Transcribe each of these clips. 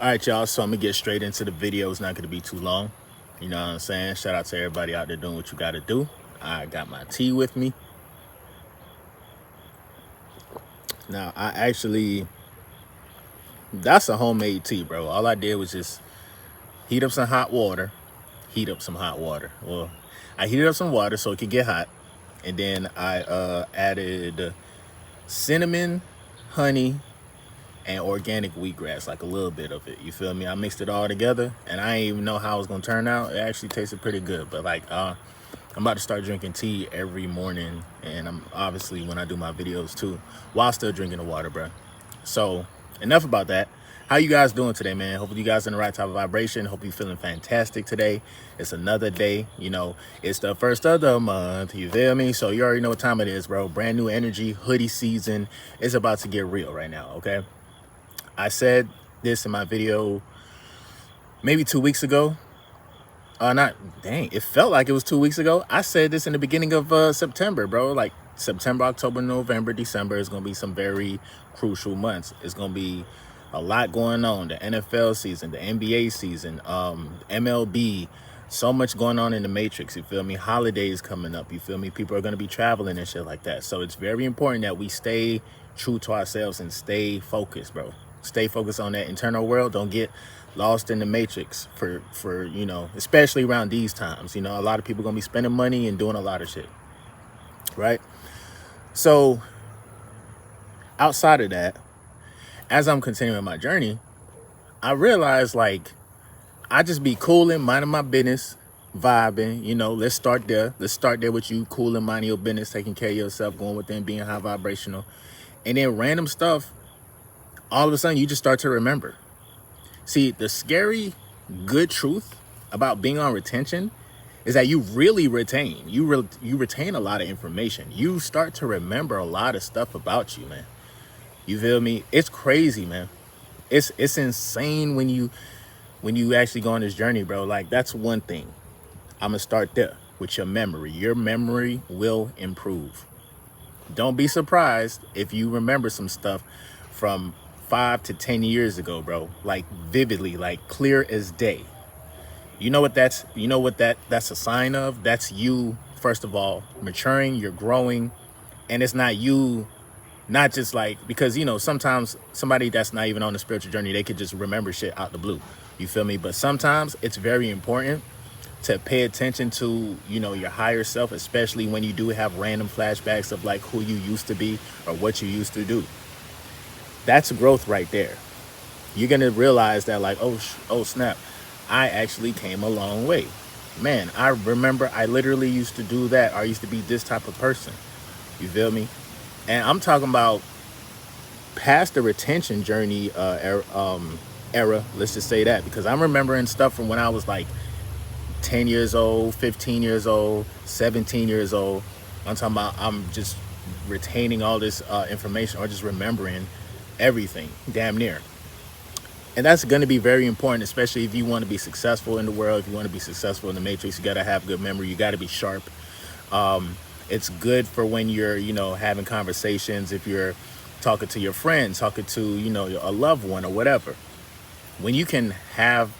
All right, y'all. So I'm gonna get straight into the video. It's not gonna be too long. You know what I'm saying? Shout out to everybody out there doing what you gotta do. I got my tea with me. Now, that's a homemade tea, bro. All I did was just heat up some hot water. Heat up some hot water. Well, I heated up some water so it could get hot. And then I added cinnamon, honey, and organic wheatgrass, like a little bit of it. You feel me? I mixed it all together, and I didn't even know how it was gonna turn out. It actually tasted pretty good. But like, I'm about to start drinking tea every morning, and I'm obviously when I do my videos too, while still drinking the water, bro. So enough about that. How you guys doing today, man? Hopefully you guys in the right type of vibration. Hope you feeling fantastic today. It's another day. You know, it's the first of the month. You feel me? So you already know what time it is, bro. Brand new energy, hoodie season. It's about to get real right now, okay? I said this in my video maybe 2 weeks ago. It felt like it was 2 weeks ago. I said this in the beginning of September, bro. Like September, October, November, December is going to be some very crucial months. It's going to be a lot going on. The NFL season, the NBA season, MLB, so much going on in the Matrix, you feel me? Holidays coming up, you feel me? People are going to be traveling and shit like that. So it's very important that we stay true to ourselves and stay focused, bro. Stay focused on that internal world. Don't get lost in the Matrix for you know, especially around these times. You know, a lot of people going to be spending money and doing a lot of shit, right? So outside of that, as I'm continuing my journey, I realized like I just be cooling, minding my business, vibing. You know, let's start there. Let's start there with you cooling, minding your business, taking care of yourself, going within, being high vibrational, and then random stuff. All of a sudden, you just start to remember. See, the scary, good truth about being on retention is that you really retain. You retain a lot of information. You start to remember a lot of stuff about you, man. You feel me? It's crazy, man. It's insane when you actually go on this journey, bro. Like, that's one thing. I'm gonna start there with your memory. Your memory will improve. Don't be surprised if you remember some stuff from 5 to 10 years ago, bro. Like vividly, like clear as day. You know what that's a sign of? That's you, first of all, maturing, you're growing, and it's not you. Not just like, because, you know, sometimes somebody that's not even on the spiritual journey, they could just remember shit out the blue. You feel me? But sometimes it's very important to pay attention to, you know, your higher self, especially when you do have random flashbacks of like who you used to be or what you used to do. That's growth right there. You're going to realize that like, oh snap, I actually came a long way. Man, I remember I literally used to do that. I used to be this type of person. You feel me? And I'm talking about past the retention journey era, let's just say that, because I'm remembering stuff from when I was like 10 years old, 15 years old, 17 years old. I'm talking about I'm just retaining all this information, or just remembering everything, damn near. And that's going to be very important, especially if you want to be successful in the world, if you want to be successful in the Matrix. You got to have good memory. You got to be sharp. It's good for when you're, you know, having conversations, if you're talking to your friends, talking to, you know, a loved one or whatever. When you can have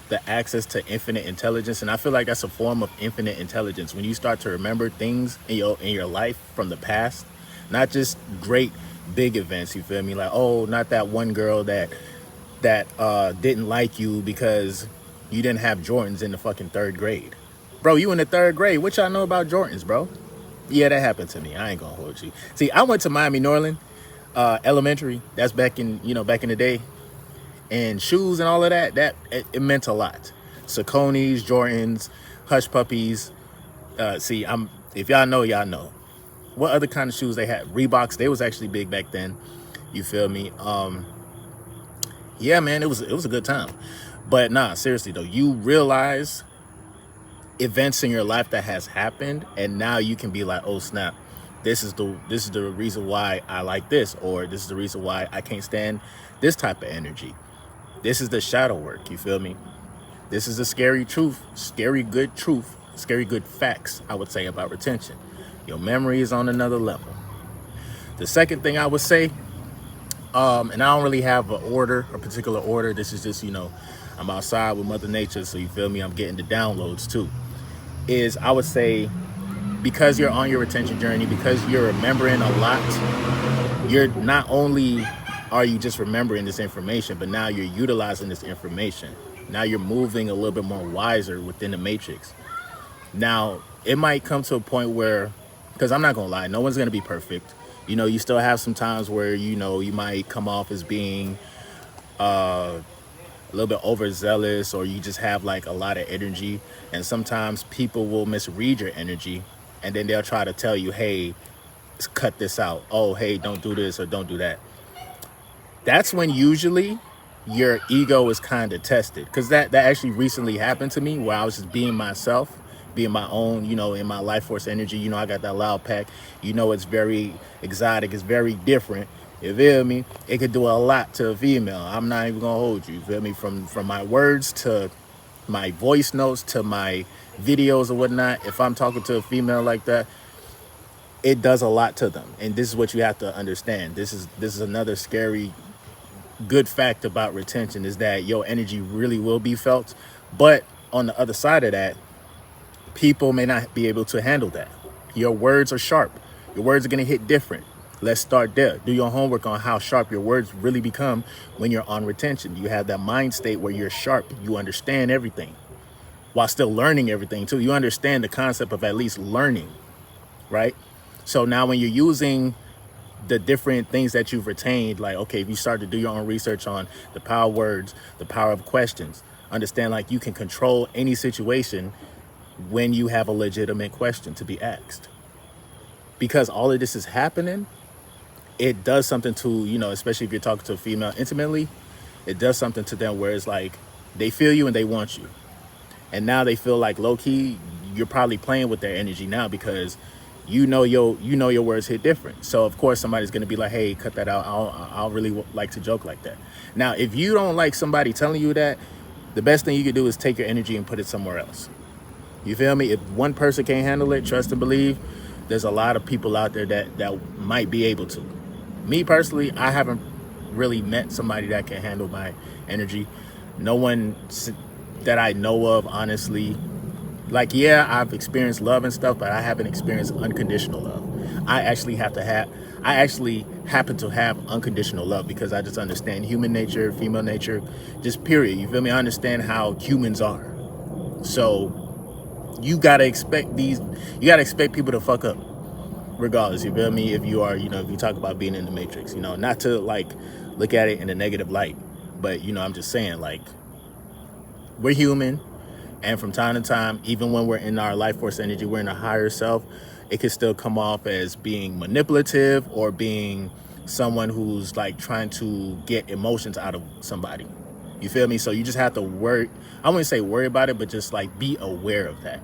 the access to infinite intelligence, and I feel like that's a form of infinite intelligence, when you start to remember things in your life from the past, not just great big events, you feel me? Like, oh, not that one girl that didn't like you because you didn't have Jordans in the fucking 3rd grade. Bro, you in the 3rd grade. What y'all know about Jordans, bro? Yeah, that happened to me. I ain't gonna hold you. See, I went to Miami Norland elementary. That's back in the day. And shoes and all of that, it meant a lot. Sauconys, Jordans, Hush Puppies. If y'all know, y'all know. What other kind of shoes they had? Reeboks. They was actually big back then. You feel me? Yeah, man, it was a good time. But nah, seriously though, you realize events in your life that has happened, and now you can be like, oh snap, this is the reason why I like this, or this is the reason why I can't stand this type of energy. This is the shadow work, you feel me? This is the scary truth, scary good facts, I would say, about retention. Your memory is on another level. The second thing I would say And I don't really have an order, a particular order. This is just, I'm outside with Mother Nature, so you feel me? I'm getting the downloads too. Is I would say because you're on your retention journey, because you're remembering a lot, you're not only are you just remembering this information, but now you're utilizing this information. Now you're moving a little bit more wiser within the matrix. Now, it might come to a point where, because I'm not going to lie, no one's going to be perfect. You still have some times where, you might come off as being a little bit overzealous, or you just have like a lot of energy. And sometimes people will misread your energy, and then they'll try to tell you, hey, cut this out. Oh, hey, don't do this or don't do that. That's when usually your ego is kind of tested, because that actually recently happened to me, where I was just being myself, being my own, in my life force energy. I got that loud pack. It's very exotic, it's very different. You feel me? It could do a lot to a female. I'm not even gonna hold you. You feel me? From my words to my voice notes to my videos or whatnot. If I'm talking to a female like that, it does a lot to them. And this is what you have to understand. This is another scary good fact about retention, is that your energy really will be felt. But on the other side of that, people may not be able to handle that. Your words are sharp. Your words are going to hit different. Let's start there. Do your homework on how sharp your words really become when you're on retention. You have that mind state where you're sharp. You understand everything while still learning everything too. You understand the concept of at least learning, right? So now when you're using the different things that you've retained, like, okay, if you start to do your own research on the power of words, the power of questions, understand like you can control any situation when you have a legitimate question to be asked. Because all of this is happening, it does something to, especially if you're talking to a female intimately, it does something to them where it's like they feel you and they want you. And now they feel like low key, you're probably playing with their energy now, because your words hit different. So of course somebody's gonna be like, hey, cut that out. I'll really like to joke like that. Now, if you don't like somebody telling you that, the best thing you can do is take your energy and put it somewhere else. You feel me? If one person can't handle it, trust and believe, there's a lot of people out there that might be able to. Me personally, I haven't really met somebody that can handle my energy. No one that I know of, honestly. Like, yeah, I've experienced love and stuff, but I haven't experienced unconditional love. I actually happen to have unconditional love, because I just understand human nature, female nature, just period. You feel me? I understand how humans are. So you gotta expect people to fuck up regardless. You feel me? If you are, if you talk about being in the matrix, not to like look at it in a negative light, but I'm just saying, like, we're human. And from time to time, even when we're in our life force energy, we're in a higher self, it can still come off as being manipulative, or being someone who's like trying to get emotions out of somebody. You feel me? So you just have to worry. I wouldn't say worry about it, but just like be aware of that.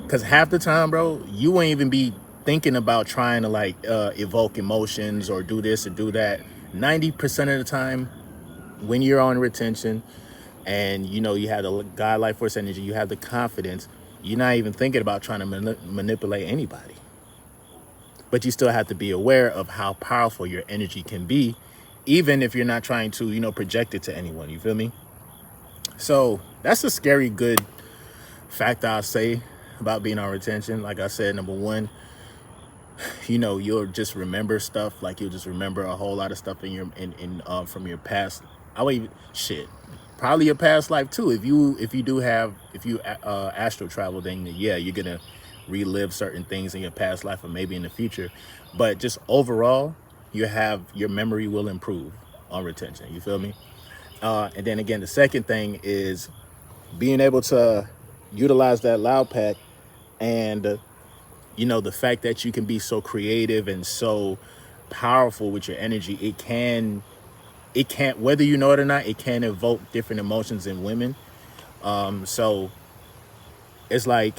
Because half the time, bro, you won't even be thinking about trying to like evoke emotions or do this or do that. 90% of the time, when you're on retention, and you have the God life force energy, you have the confidence, you're not even thinking about trying to manipulate anybody. But you still have to be aware of how powerful your energy can be, even if you're not trying to project it to anyone. You feel me? So that's a scary good fact I'll say about being on retention. Like I said, number one, you'll just remember stuff. Like, you'll just remember a whole lot of stuff from your past. I would even shit, probably your past life too. If you astral travel, then yeah, you're gonna relive certain things in your past life, or maybe in the future. But just overall, your memory will improve on retention. You feel me? And then again, the second thing is being able to utilize that loud pack, and the fact that you can be so creative and so powerful with your energy. It can't, whether you know it or not, it can evoke different emotions in women. So it's like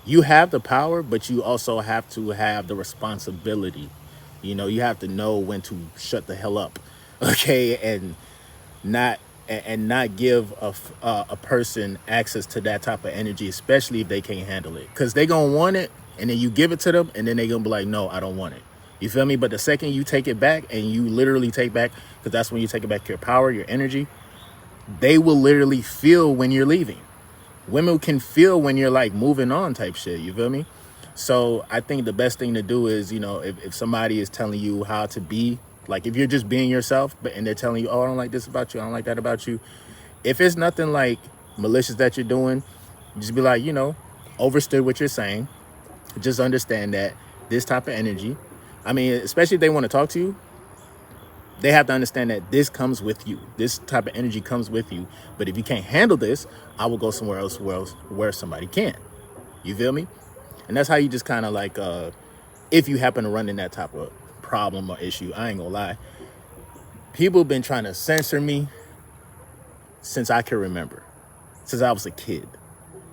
you have the power, but you also have to have the responsibility. You have to know when to shut the hell up, okay, not not give a person access to that type of energy, especially if they can't handle it, because they gonna want it, and then you give it to them, and then they gonna be like, no, I don't want it. You feel me? But the second you take it back, and you literally take back, because that's when you take it back, your power, your energy, they will literally feel when you're leaving. Women can feel when you're like moving on type shit. You feel me? So I think the best thing to do is, if somebody is telling you how to be, like if you're just being yourself, and they're telling you, oh, I don't like this about you, I don't like that about you. If it's nothing like malicious that you're doing, just be like, overstood what you're saying. Just understand that this type of energy, I mean, especially if they want to talk to you, they have to understand that this comes with you. This type of energy comes with you. But if you can't handle this, I will go somewhere else where somebody can. You feel me? And that's how you just kind of like, if you happen to run in that type of problem or issue, I ain't gonna lie. People have been trying to censor me since I can remember, since I was a kid.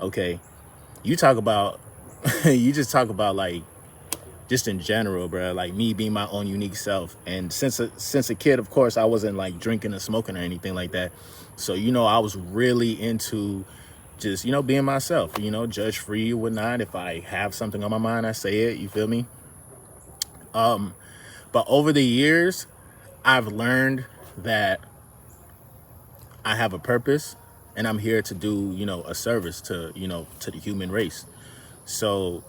Okay. You talk about, you just talk about like, just in general, bro, like me being my own unique self. And since a kid, of course, I wasn't like drinking or smoking or anything like that. So, I was really into just, being myself, judge free or whatnot. If I have something on my mind, I say it, you feel me? But over the years, I've learned that I have a purpose, and I'm here to do, a service to, to the human race. So,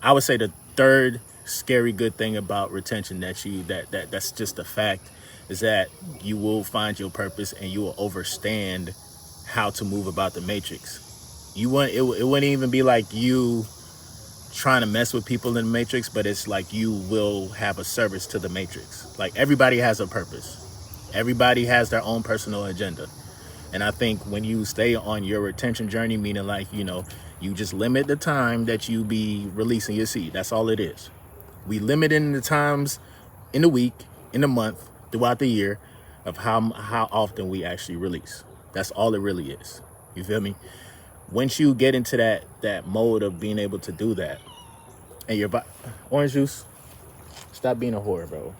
I would say the third scary good thing about retention that's just a fact is that you will find your purpose, and you will understand how to move about the matrix. It wouldn't even be like you trying to mess with people in the matrix, but it's like you will have a service to the matrix. Like everybody has a purpose. Everybody has their own personal agenda. And I think when you stay on your retention journey, meaning like, you just limit the time that you be releasing your seed. That's all it is. We limit in the times in the week, in the month, throughout the year of how often we actually release. That's all it really is. You feel me? Once you get into that mode of being able to do that, and your orange juice, stop being a whore, bro.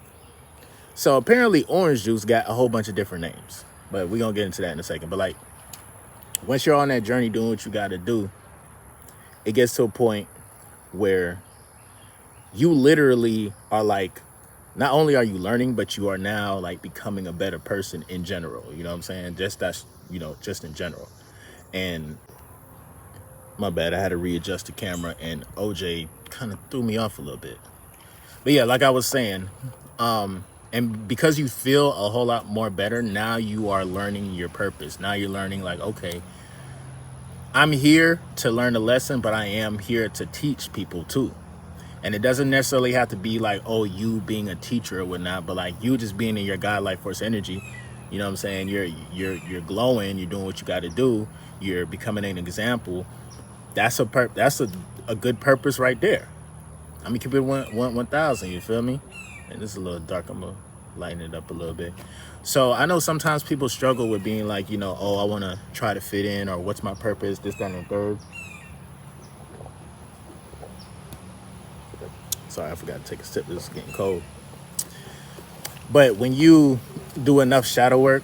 So apparently orange juice got a whole bunch of different names, but we're going to get into that in a second. But like, once you're on that journey doing what you got to do, it gets to a point where you literally are like, not only are you learning, but you are now like becoming a better person in general. You know what I'm saying? Just in general. And my bad, I had to readjust the camera, and OJ kind of threw me off a little bit. But yeah, like I was saying, and because you feel a whole lot more better, now you are learning your purpose. Now you're learning like, okay, I'm here to learn a lesson, but I am here to teach people too. And it doesn't necessarily have to be like, oh, you being a teacher or whatnot, but like you just being in your God life force energy. You know what I'm saying? You're glowing. You're doing what you got to do. You're becoming an example. That's a good purpose right there. I mean, keep it 1,000. You feel me? And this is a little dark. I'm gonna lighten it up a little bit. So I know sometimes people struggle with being like, oh, I want to try to fit in, or what's my purpose, this, that, and the third. Sorry, I forgot to take a sip. This is getting cold. But when you do enough shadow work,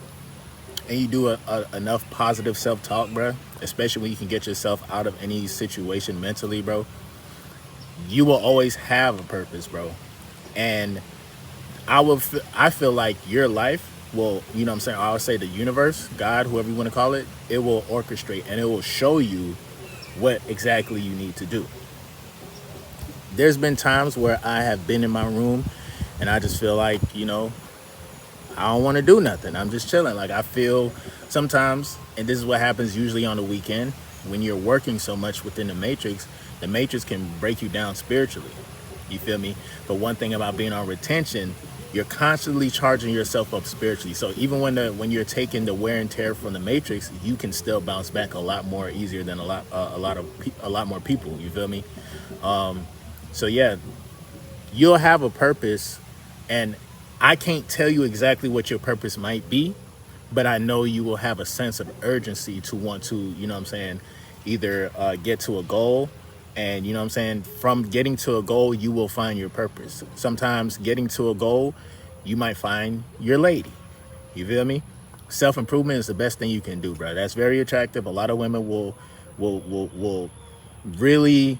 and you do enough positive self-talk, bro, especially when you can get yourself out of any situation mentally, bro, you will always have a purpose, bro. And I feel like your life will, you know what I'm saying, I would say the universe, God, whoever you want to call it, it will orchestrate, and it will show you what exactly you need to do. There's been times where I have been in my room and I just feel like, I don't want to do nothing. I'm just chilling. Like I feel sometimes, and this is what happens usually on the weekend, when you're working so much within the matrix can break you down spiritually. You feel me? But one thing about being on retention, you're constantly charging yourself up spiritually. So even when you're taking the wear and tear from the matrix, you can still bounce back a lot more easier than a lot more people. You feel me? So yeah, you'll have a purpose, and I can't tell you exactly what your purpose might be, but I know you will have a sense of urgency to want to, you know what I'm saying, either get to a goal. And you know what I'm saying, from getting to a goal, you will find your purpose. Sometimes getting to a goal, you might find your lady. You feel me? Self-improvement is the best thing you can do, bro. That's very attractive. A lot of women will really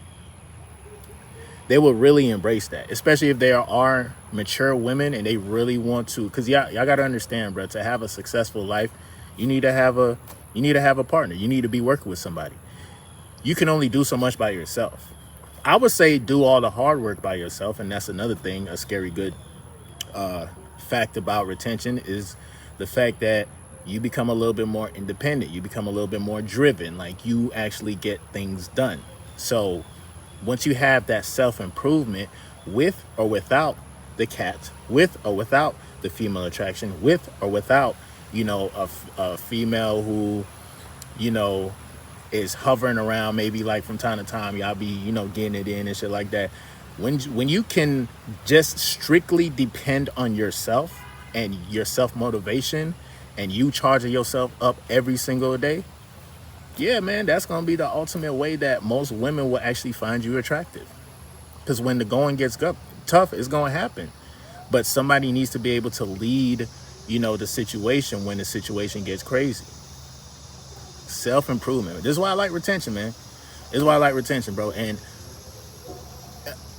they will really embrace that, especially if there are mature women and they really want to. Because y'all got to understand, bro, to have a successful life, you need to have a partner. You need to be working with somebody. You can only do so much by yourself. I would say do all the hard work by yourself, and that's another thing. A scary good fact about retention is the fact that you become a little bit more independent. You become a little bit more driven. Like, you actually get things done. So once you have that self-improvement, with or without the cat, with or without the female attraction, with or without, a female who, you know, is hovering around, maybe like from time to time, y'all be, getting it in and shit like that. When you can just strictly depend on yourself and your self-motivation, and you charging yourself up every single day, yeah, man, that's going to be the ultimate way that most women will actually find you attractive. Because when the going gets tough, it's going to happen. But somebody needs to be able to lead, the situation when the situation gets crazy. Self-improvement. This is why I like retention, man. This is why I like retention, bro. And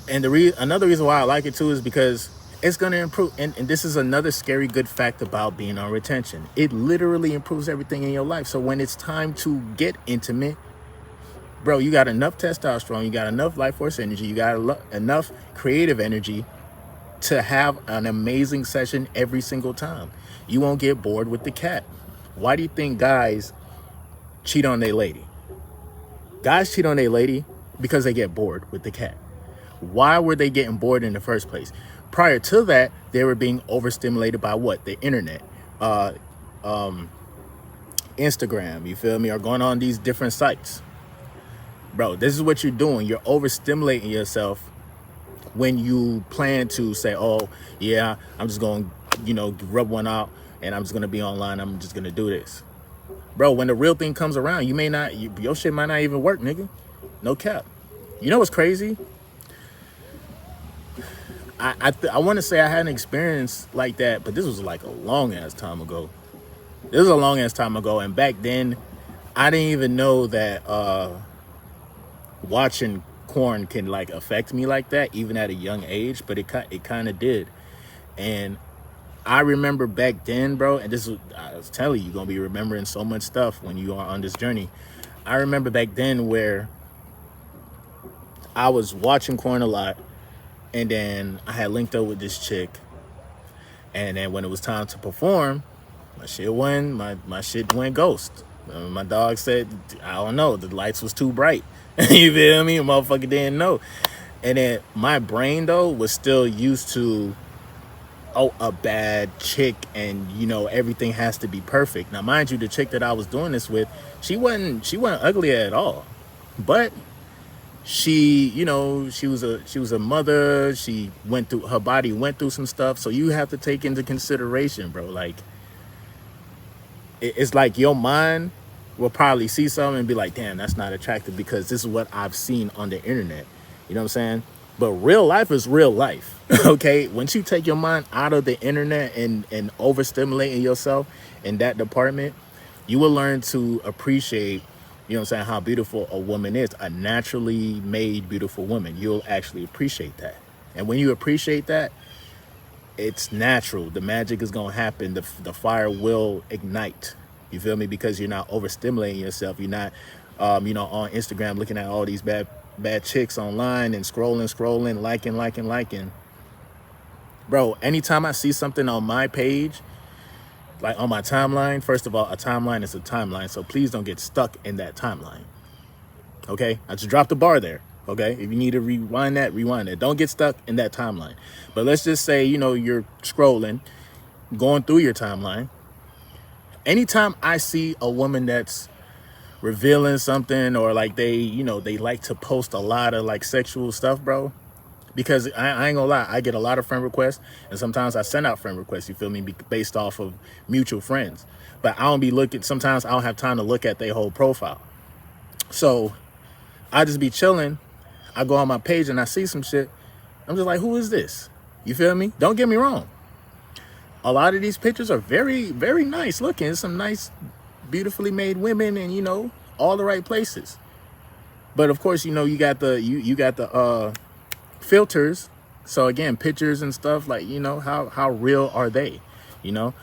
another reason why I like it too is because it's going to improve. And this is another scary good fact about being on retention. It literally improves everything in your life. So when it's time to get intimate, bro, you got enough testosterone, you got enough life force energy, you got enough creative energy to have an amazing session every single time. You won't get bored with the cat. Why do you think guys cheat on their lady? Guys cheat on their lady because they get bored with the cat. Why were they getting bored in the first place? Prior to that, they were being overstimulated by what? The internet, Instagram, you feel me? Or going on these different sites. Bro, this is what you're doing. You're overstimulating yourself when you plan to say, oh, yeah, I'm just going to, rub one out and I'm just going to be online. I'm just going to do this. Bro, when the real thing comes around, your shit might not even work, nigga. No cap. You know what's crazy? I want to say I had an experience like that, but this was like a long ass time ago. And back then, I didn't even know that watching porn can like affect me like that, even at a young age. But it kind of did. And I remember back then, bro, and I was telling you, you're gonna be remembering so much stuff when you are on this journey. I remember back then where I was watching porn a lot. And then I had linked up with this chick. And then when it was time to perform, my shit went ghost. My dog said, I don't know, the lights was too bright. You feel me? A motherfucker didn't know. And then my brain, though, was still used to, a bad chick and, everything has to be perfect. Now, mind you, the chick that I was doing this with, she wasn't ugly at all. But she was a mother. Her body went through some stuff. So you have to take into consideration, bro. Like, it's like your mind will probably see something and be like, damn, that's not attractive because this is what I've seen on the internet. You know what I'm saying? But real life is real life. Okay. Once you take your mind out of the internet and overstimulating yourself in that department, you will learn to appreciate, how beautiful a woman is. A naturally made beautiful woman. You'll actually appreciate that. And when you appreciate that, it's natural. The magic is going to happen. The fire will ignite. You feel me? Because you're not overstimulating yourself. You're not, on Instagram looking at all these bad chicks online and scrolling, liking. Bro, anytime I see something on my page, like on my timeline, first of all, a timeline is a timeline. So please don't get stuck in that timeline. Okay? I just dropped the bar there. Okay? If you need to rewind that. Don't get stuck in that timeline. But let's just say, you're scrolling, going through your timeline. Anytime I see a woman that's revealing something, or like they like to post a lot of like sexual stuff, bro, because I ain't gonna lie, I get a lot of friend requests, and sometimes I send out friend requests, you feel me, based off of mutual friends. But sometimes I don't have time to look at their whole profile. So I just be chilling. I go on my page and I see some shit. I'm just like, who is this? You feel me? Don't get me wrong. A lot of these pictures are very, very nice looking. Some nice, beautifully made women, and all the right places. But of course, you got the filters. So again, pictures and stuff, like, you know, how real are they? You know,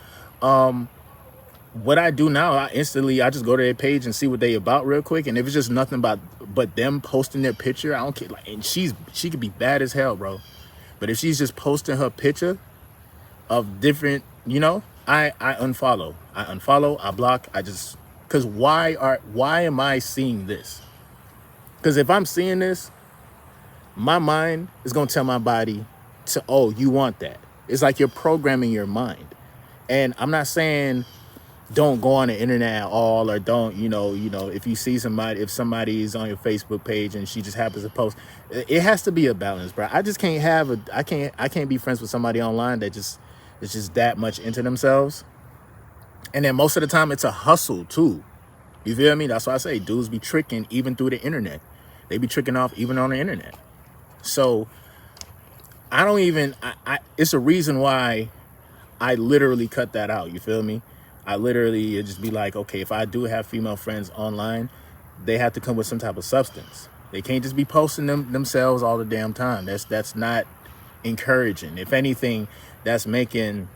what I do now, I just go to their page and see what they about real quick. And if it's just nothing but them posting their picture, I don't care. Like, and she could be bad as hell, bro. But if she's just posting her picture of different, you know, I unfollow. I block. Cause why am I seeing this? Because if I'm seeing this, my mind is gonna tell my body to, oh, you want that. It's like you're programming your mind. And I'm not saying don't go on the internet at all, or don't, if you see somebody, if somebody's on your Facebook page and she just happens to post, it has to be a balance, bro. I just can't I can't be friends with somebody online that is just that much into themselves. And then most of the time it's a hustle too. You feel me? That's why I say dudes be tricking even through the internet. They be tricking off even on the internet. So I don't even, it's a reason why I literally cut that out. You feel me? I literally just be like, okay, if I do have female friends online, they have to come with some type of substance. They can't just be posting themselves all the damn time. That's not encouraging. If anything, that's making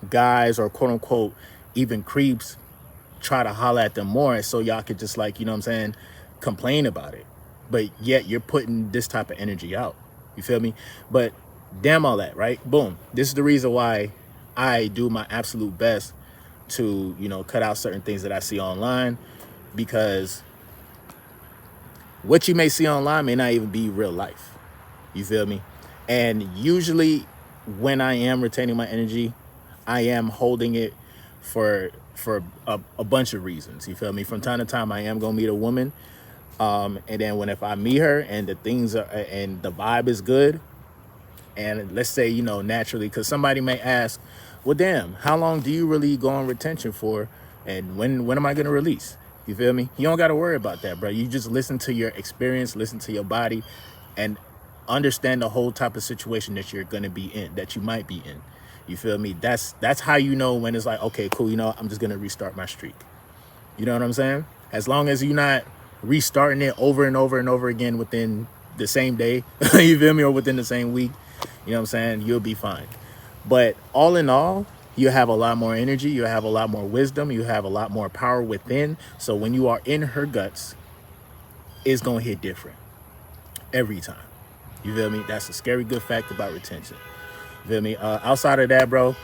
guys, or quote unquote even creeps, try to holler at them more, so y'all could just, like, you know what I'm saying, complain about it. But yet you're putting this type of energy out. You feel me? But damn all that, right? Boom. This is the reason why I do my absolute best to, cut out certain things that I see online, because what you may see online may not even be real life. You feel me? And usually when I am retaining my energy, I am holding it for a bunch of reasons. You feel me? From time to time, I am gonna meet a woman, and then if I meet her and the vibe is good, and let's say, naturally, because somebody may ask, well, damn, how long do you really go on retention for, and when am I gonna release? You feel me? You don't got to worry about that, bro. You just listen to your experience, listen to your body, and understand the whole type of situation that you're gonna be in, that you might be in. You feel me? That's how you know when it's like, okay, cool, I'm just gonna restart my streak. You know what I'm saying? As long as you're not restarting it over and over and over again within the same day, you feel me, or within the same week, you know what I'm saying, you'll be fine. But all in all, you have a lot more energy, you have a lot more wisdom, you have a lot more power within. So when you are in her guts, it's gonna hit different every time. You feel me? That's a scary good fact about retention. You feel me? Outside of that, bro,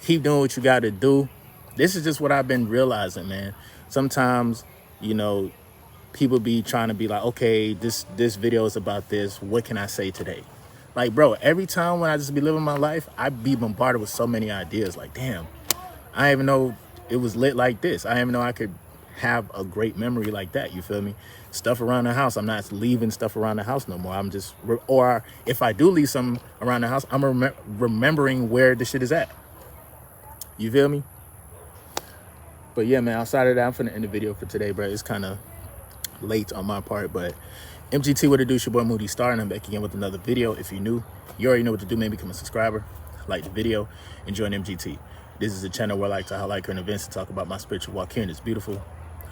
keep doing what you got to do. This is just what I've been realizing, man. Sometimes, people be trying to be like, okay, this video is about this. What can I say today? Like, bro, every time when I just be living my life, I be bombarded with so many ideas. Like, damn, I didn't even know it was lit like this. I didn't even know I could have a great memory like that. You feel me? Stuff around the house, I'm not leaving stuff around the house no more. I'm just, or if I do leave some around the house, I'm remembering where the shit is at. You feel me? But yeah, man, outside of that, I'm finna end the video for today, bro. It's kind of late on my part, but MGT, what it do? It's your boy Moody Starr, and I'm back again with another video. If you're new, you already know what to do. Maybe become a subscriber, like the video, and join MGT. This is a channel where I like to highlight current events and talk about my spiritual walk here in this beautiful,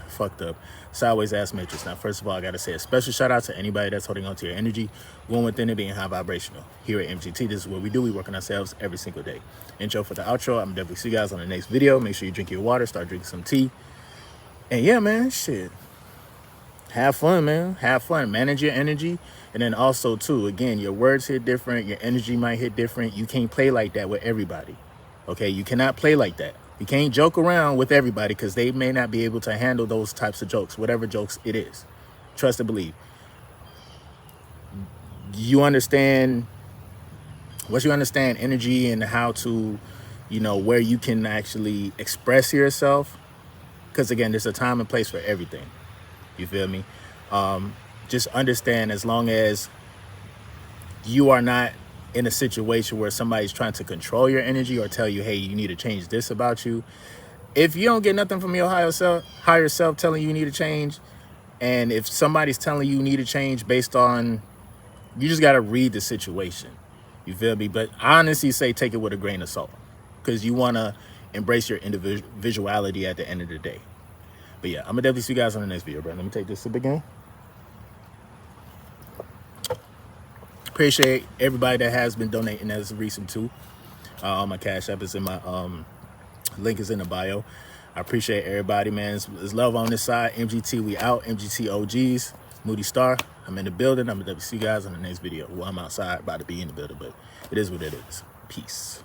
fucked up, sideways ass matrix. Now, first of all, I gotta say a special shout out to anybody that's holding on to your energy, going within it, being high vibrational. Here at MGT, this is what we do. We work on ourselves every single day. Intro for the outro. I'm definitely see you guys on the next video. Make sure you drink your water, start drinking some tea. And yeah, man, shit. Have fun, man. Have fun. Manage your energy. And then also, too, again, your words hit different. Your energy might hit different. You can't play like that with everybody. Okay? You cannot play like that. You can't joke around with everybody because they may not be able to handle those types of jokes, whatever jokes it is. Trust and believe. You understand, once you understand energy and how to, where you can actually express yourself, because, again, there's a time and place for everything. You feel me? Just understand, as long as you are not in a situation where somebody's trying to control your energy or tell you, hey, you need to change this about you. If you don't get nothing from your higher self telling you need to change, and if somebody's telling you need to change based on, you just got to read the situation. You feel me? But I honestly say take it with a grain of salt, because you want to embrace your individuality at the end of the day. But yeah, I'm gonna definitely see you guys on the next video, bro. Let me take this sip again. Appreciate everybody that has been donating as recent too. My Cash App is in my link is in the bio. I appreciate everybody, man. It's love on this side. MGT, we out. MGT OGs. Moody Starr. I'm in the building. I'm gonna see you guys in the next video. Well, I'm outside, about to be in the building, but it is what it is. Peace.